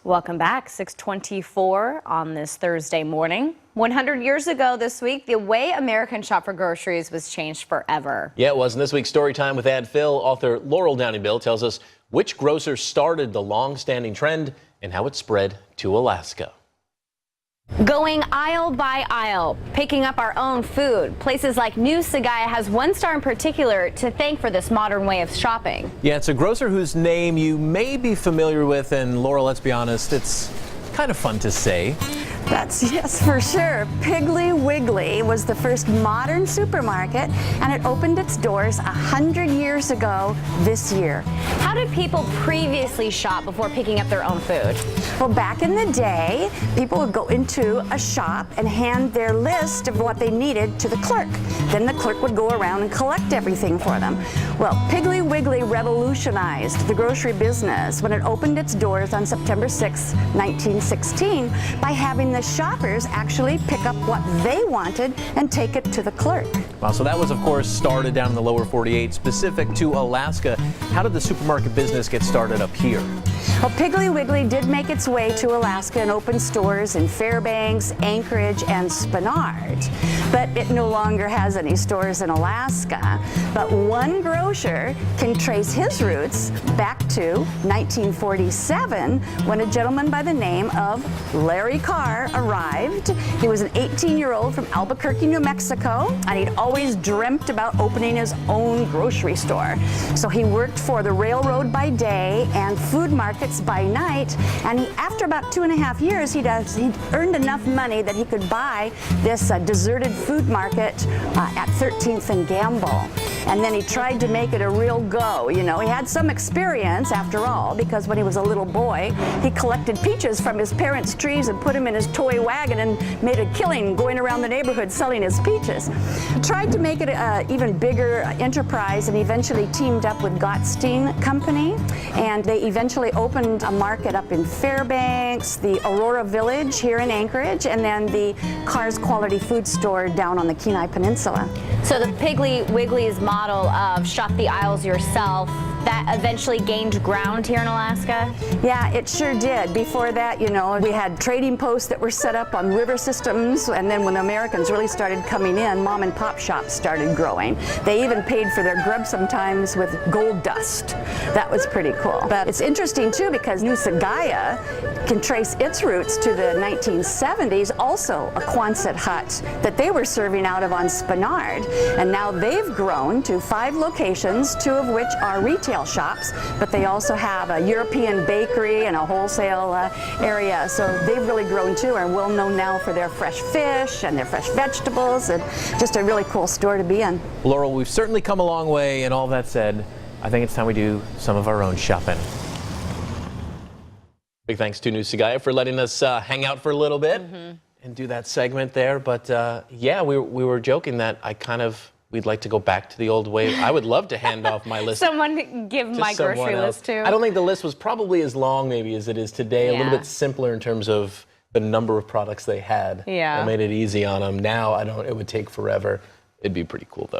Welcome back. 6:24 on this Thursday morning. 100 years ago this week, the way Americans shop for groceries was changed forever. Yeah, it was. In this week's Story Time with Ad Phil, author Laurel Bill tells us which grocer started the long-standing trend and how it spread to Alaska. Going aisle by aisle, picking up our own food. Places like New Sagaya has one star in particular to thank for this modern way of shopping. Yeah, it's a grocer whose name you may be familiar with, and Laurel, let's be honest, it's kind of fun to say. Yes, for sure. Piggly Wiggly was the first modern supermarket, and it opened its doors 100 years ago this year. How did people previously shop before picking up their own food? Well, back in the day, people would go into a shop and hand their list of what they needed to the clerk. Then the clerk would go around and collect everything for them. Well, Piggly Wiggly revolutionized the grocery business when it opened its doors on September 6, 1916, by having the shoppers actually pick up what they wanted and take it to the clerk. Wow, so that was, of course, started down in the lower 48, specific to Alaska. How did the supermarket business get started up here? Well, Piggly Wiggly did make its way to Alaska and opened stores in Fairbanks, Anchorage, and Spenard. But it no longer has any stores in Alaska. But one grocer can trace his roots back to 1947 when a gentleman by the name of Larry Carr arrived. He was an 18-year-old from Albuquerque, New Mexico, and he'd always dreamt about opening his own grocery store. So he worked for the railroad by day and food markets by night, and after about 2.5 years, he'd earned enough money that he could buy this deserted food market at 13th and Gamble. And then he tried to make it a real go. You know, he had some experience after all, because when he was a little boy, he collected peaches from his parents' trees and put them in his toy wagon and made a killing going around the neighborhood selling his peaches. Tried to make it an even bigger enterprise and eventually teamed up with Gottstein Company, and they eventually opened a market up in Fairbanks, the Aurora Village here in Anchorage, and then the Carr's Quality Food Store down on the Kenai Peninsula. So the Piggly Wiggly's model of shop the aisles yourself, that eventually gained ground here in Alaska? Yeah, it sure did. Before that, you know, we had trading posts that were set up on river systems, and then when the Americans really started coming in, mom and pop shops started growing. They even paid for their grub sometimes with gold dust. That was pretty cool. But it's interesting too, because New Sagaya can trace its roots to the 1970s, also a Quonset hut that they were serving out of on Spenard. And now they've grown to 5 locations, 2 of which are retail shops, but they also have a European bakery and a wholesale area. So they've really grown too, and well known now for their fresh fish and their fresh vegetables, and just a really cool store to be in. Laurel, we've certainly come a long way, and all that said, I think it's time we do some of our own shopping. Big thanks to New Sagaya for letting us hang out for a little bit and do that segment there. But yeah, we were joking that we'd like to go back to the old way. I would love to hand off my list. Someone give my grocery list too. I don't think the list was probably as long maybe as it is today. Yeah. A little bit simpler in terms of the number of products they had. Yeah. It made it easy on them. Now it would take forever. It'd be pretty cool though.